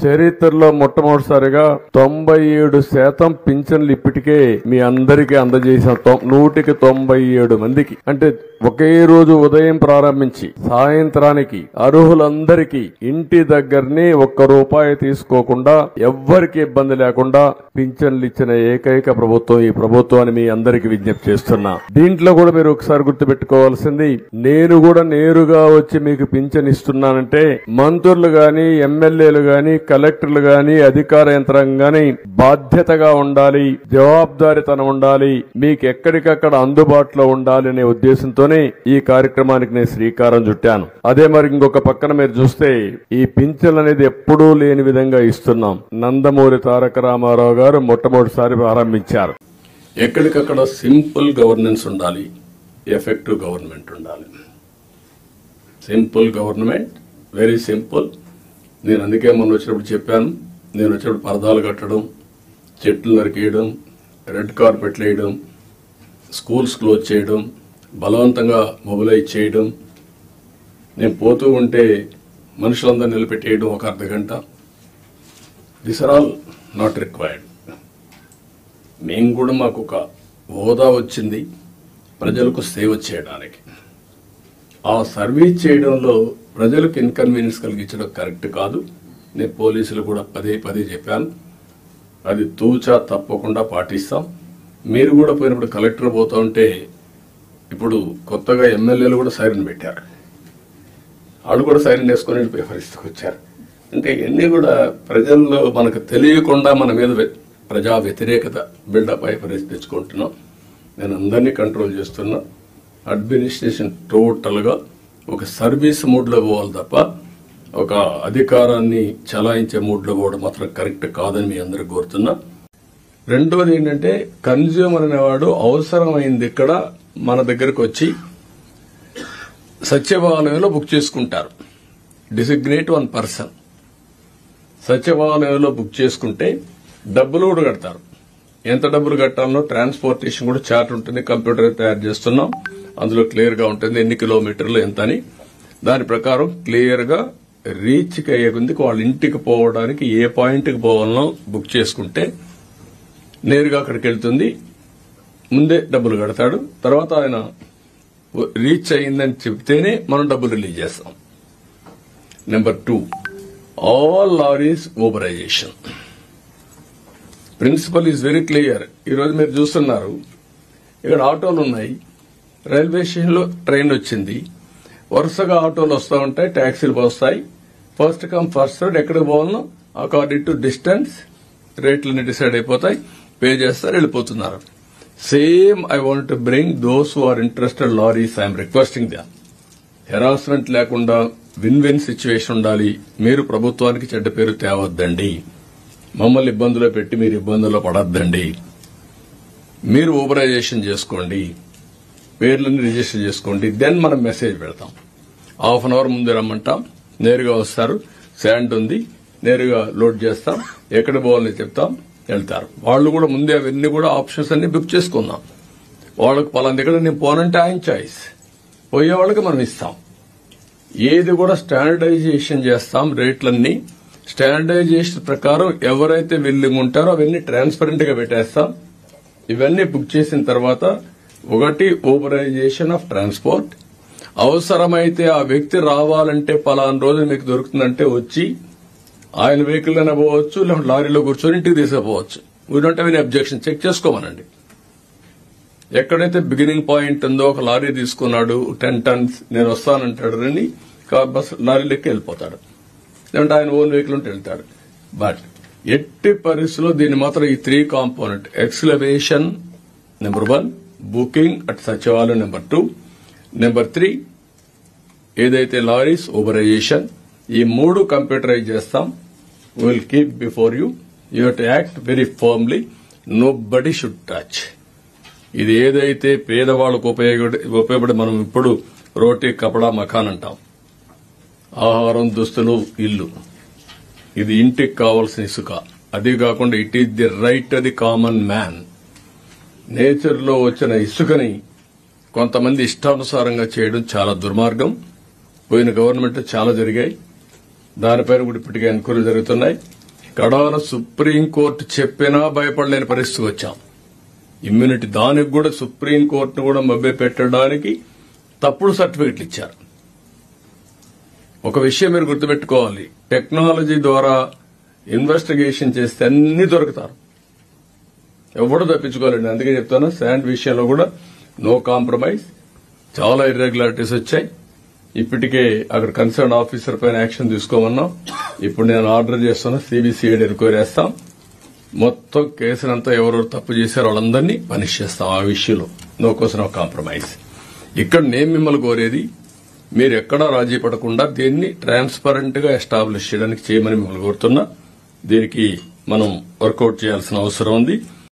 చరిత్రలో మొట్టమొదటిసారిగా 97% పింఛన్లు ఇప్పటికే మీ అందరికీ అందజేసిన 197 మందికి. అంటే ఒకే రోజు ఉదయం ప్రారంభించి సాయంత్రానికి అర్హులందరికీ ఇంటి దగ్గరనే ₹1 తీసుకోకుండా ఎవ్వరికి ఇబ్బంది లేకుండా పింఛన్లు ఇచ్చిన ఏకైక ప్రభుత్వం ఈ ప్రభుత్వాన్ని మీ అందరికీ విజ్ఞప్తి చేస్తున్నా. దీంట్లో కూడా మీరు ఒకసారి గుర్తుపెట్టుకోవాల్సింది, నేను కూడా నేరుగా వచ్చి మీకు పింఛన్ ఇస్తున్నానంటే మంత్రులు గాని, ఎమ్మెల్యేలు గాని, కలెక్టర్లు గాని, అధికార యంత్రాంగం గాని బాధ్యతగా ఉండాలి, జవాబుదారీతనం ఉండాలి, మీకు ఎక్కడికక్కడ అందుబాటులో ఉండాలి అనే ఉద్దేశంతోనే ఈ కార్యక్రమానికి నేను శ్రీకారం చుట్టాను. అదే మరి ఇంకొక పక్కన మీరు చూస్తే ఈ పింఛన్ అనేది ఎప్పుడూ లేని విధంగా ఇస్తున్నాం. నందమూరి తారక రామారావు గారు మొట్టమొదటిసారి ప్రారంభించారు. ఎక్కడికక్కడ సింపుల్ గవర్నెన్స్ ఉండాలి, ఎఫెక్టివ్ గవర్నమెంట్ ఉండాలి. Simple government, very simple. నేను అందుకే మొన్న వచ్చినప్పుడు చెప్పాను, నేను వచ్చినప్పుడు పరదాలు కట్టడం, చెట్లు నరికేయడం, రెడ్ కార్పెట్లు వేయడం, స్కూల్స్ క్లోజ్ చేయడం, బలవంతంగా మొబిలైజ్ చేయడం, నేను పోతూ ఉంటే మనుషులందరూ నిలబెట్టేయడం ఒక అర్ధగంట. This are all not required. మేము కూడా మాకు ఒక హోదా వచ్చింది ప్రజలకు సేవ చేయడానికి. ఆ సర్వీస్ చేయడంలో ప్రజలకు ఇన్కన్వీనియన్స్ కలిగించడం కరెక్ట్ కాదు. నేను పోలీసులు కూడా పదే చెప్పాను, అది తూచా తప్పకుండా పాటిస్తాం. మీరు కూడా పోయినప్పుడు కలెక్టర్ పోతా ఉంటే ఇప్పుడు కొత్తగా ఎమ్మెల్యేలు కూడా సైరన్ పెట్టారు, వాళ్ళు కూడా సైరన్ వేసుకుని పరిస్థితికి వచ్చారు. అంటే ఇవన్నీ కూడా ప్రజల్లో మనకు తెలియకుండా మన మీద ప్రజా వ్యతిరేకత బిల్డప్ అయ్యే పరిస్థితి తెచ్చుకుంటున్నాం. నేను అందరినీ కంట్రోల్ చేస్తున్నా. అడ్మినిస్ట్రేషన్ టోటల్గా ఒక సర్వీస్ మూడ్లో పోవాలి తప్ప ఒక అధికారాన్ని చలాయించే మూడ్లో పోవడం మాత్రం కరెక్ట్ కాదని మీ అందరికి కోరుతున్నా. రెండవది ఏంటంటే, కన్జ్యూమర్ అనేవాడు అవసరమైంది ఇక్కడ మన దగ్గరకు వచ్చి సచివాలయంలో బుక్ చేసుకుంటారు. డిసిగ్నేట్ 1 పర్సన్ సచివాలయంలో బుక్ చేసుకుంటే డబ్బులు కూడా కడతారు. ఎంత డబ్బులు కట్టాలనో ట్రాన్స్పోర్టేషన్ కూడా చార్ట్ ఉంటుంది, కంప్యూటర్ తయారు చేస్తున్నాం, అందులో క్లియర్ గా ఉంటుంది ఎన్ని కిలోమీటర్లు ఎంత అని. దాని ప్రకారం క్లియర్ గా రీచ్కి అయ్యే కొద్దికి వాళ్ళ ఇంటికి పోవడానికి ఏ పాయింట్కి పోవాలనో బుక్ చేసుకుంటే నేరుగా అక్కడికి వెళ్తుంది. ముందే డబ్బులు కడతాడు, తర్వాత ఆయన రీచ్ అయిందని చెప్తేనే మనం డబ్బులు రిలీజ్ చేస్తాం. Number 2, all lorries uberization. Principle is very clear. ఈరోజు మీరు చూస్తున్నారు, ఇక్కడ ఆటోలు ఉన్నాయి, రైల్వే స్టేషన్లో ట్రైన్ వచ్చింది, వరుసగా ఆటోలు వస్తూ ఉంటాయి, ట్యాక్సీలు వస్తాయి. ఫస్ట్ కమ్ ఫస్ట్ సర్వ్, ఎక్కడికి పోవాలనో అకార్డింగ్ టు డిస్టెన్స్ రేట్లన్నీ డిసైడ్ అయిపోతాయి, పే చేస్తారు, వెళ్ళిపోతున్నారు. Same I want to bring those who are interested lorries. I'm requesting them. Harassment లేకుండా విన్ విన్ సిచ్యువేషన్ ఉండాలి. మీరు ప్రభుత్వానికి చెడ్డ పేరు తేవద్దండి, మమ్మల్ని ఇబ్బందులో పెట్టి మీరు ఇబ్బందుల్లో పడద్దండి. మీరు ఊబరైజేషన్ చేసుకోండి, పేర్లని రిజిస్టర్ చేసుకోండి, దెన్ మనం మెసేజ్ పెడతాం. హాఫ్ అన్ అవర్ ముందే రమ్మంటాం, నేరుగా వస్తారు, శాండ్ ఉంది, నేరుగా లోడ్ చేస్తాం, ఎక్కడ పోవాలని చెప్తాం, వెళ్తారు. వాళ్ళు కూడా ముందే అవన్నీ కూడా ఆప్షన్స్ అన్ని బుక్ చేసుకుందాం. వాళ్ళకి పలానా దగ్గర నేను పోనంటే ఆయన చాయిస్, పోయే వాళ్ళకి మనం ఇస్తాం. ఏది కూడా స్టాండర్డైజేషన్ చేస్తాం. రేట్లన్నీ స్టాండర్డైజేషన్ ప్రకారం ఎవరైతే విల్లింగ్ ఉంటారో అవన్నీ ట్రాన్స్పరెంట్ గా పెట్టేస్తాం. ఇవన్నీ బుక్ చేసిన తర్వాత, ఒకటి ఊబరైజేషన్ ఆఫ్ ట్రాన్స్పోర్ట్. అవసరమైతే ఆ వ్యక్తి రావాలంటే పలానా రోజు మీకు దొరుకుతుందంటే వచ్చి ఆయన వెహికల్ అయినా పోవచ్చు, లేకుంటే లారీలో కూర్చొని ఇంటికి తీసుకుపోవచ్చు. We don't have any objection. Check చేసుకోమనండి. ఎక్కడైతే బిగినింగ్ పాయింట్ ఉందో, ఒక లారీ తీసుకున్నాడు 10 tons, నేను వస్తానంటాడు రండి, బస్ లారీలోకి వెళ్ళిపోతాడు, లేదంటే ఆయన ఓన్ వెహికల్ ఉంటే వెళ్తాడు. బట్ ఎట్టి పరిస్థితుల్లో దీన్ని మాత్రం ఈ 3 component exclamation number 1, booking at సచివాలయం నెంబర్ 2, నెంబర్ 3 ఏదైతే లారీస్ ఊబరైజేషన్, ఈ 3 కంప్యూటరైజ్ చేస్తాం. Will keep before you. You have to act very firmly. Nobody should touch. ఇది ఏదైతే పేదవాళ్లకు ఉపయోగపడి మనం ఇప్పుడు రోటీ, కపడా, మకాన్ అంటాం, ఆహారం, దుస్తులు, ఇల్లు, ఇది ఇంటికి కావాల్సిన ఇసుక. అది కాకుండా it is the right of the common man. Nature లో వచ్చిన ఇసుకని కొంతమంది ఇష్టానుసారంగా చేయడం చాలా దుర్మార్గం. పోయిన గవర్నమెంట్ చాలా జరిగాయి, దానిపైన కూడా ఇప్పటికే ఎన్క్వైరీ జరుగుతున్నాయి. కడాన సుప్రీంకోర్టు చెప్పినా భయపడలేని పరిస్థితికి వచ్చాం. ఇమ్యూనిటీ దానికి కూడా సుప్రీంకోర్టును కూడా మభ్యపెట్టడానికి తప్పుడు సర్టిఫికెట్లు ఇచ్చారు. ఒక విషయం మీరు గుర్తుపెట్టుకోవాలి, టెక్నాలజీ ద్వారా ఇన్వెస్టిగేషన్ చేస్తే అన్ని దొరుకుతారు, ఎవడు తప్పించుకోవాలండి. అందుకే చెప్తాను, శాండ్ విషయంలో కూడా నో కాంప్రమైజ్. చాలా ఇర్రెగ్యులారిటీస్ వచ్చాయి. ఇప్పటికే అక్కడ కన్సర్న్ ఆఫీసర్ పైన యాక్షన్ తీసుకోమన్నాం. ఇప్పుడు నేను ఆర్డర్ చేస్తున్నా, సిబిసిఐడి ఎంక్వైరీ చేస్తాం. మొత్తం కేసునంతా ఎవరెవరు తప్పు చేశారో వాళ్ళందరినీ పనిష్ చేస్తాం. ఆ విషయంలో నో క్వశ్చన్ ఆఫ్ కాంప్రమైజ్. ఇక్కడ నేను మిమ్మల్ని కోరేది, మీరు ఎక్కడా రాజీ పడకుండా దీన్ని ట్రాన్స్పరెంట్ గా ఎస్టాబ్లిష్ చేయడానికి చేయమని మిమ్మల్ని కోరుతున్నా. దీనికి మనం వర్కౌట్ చేయాల్సిన అవసరం ఉంది.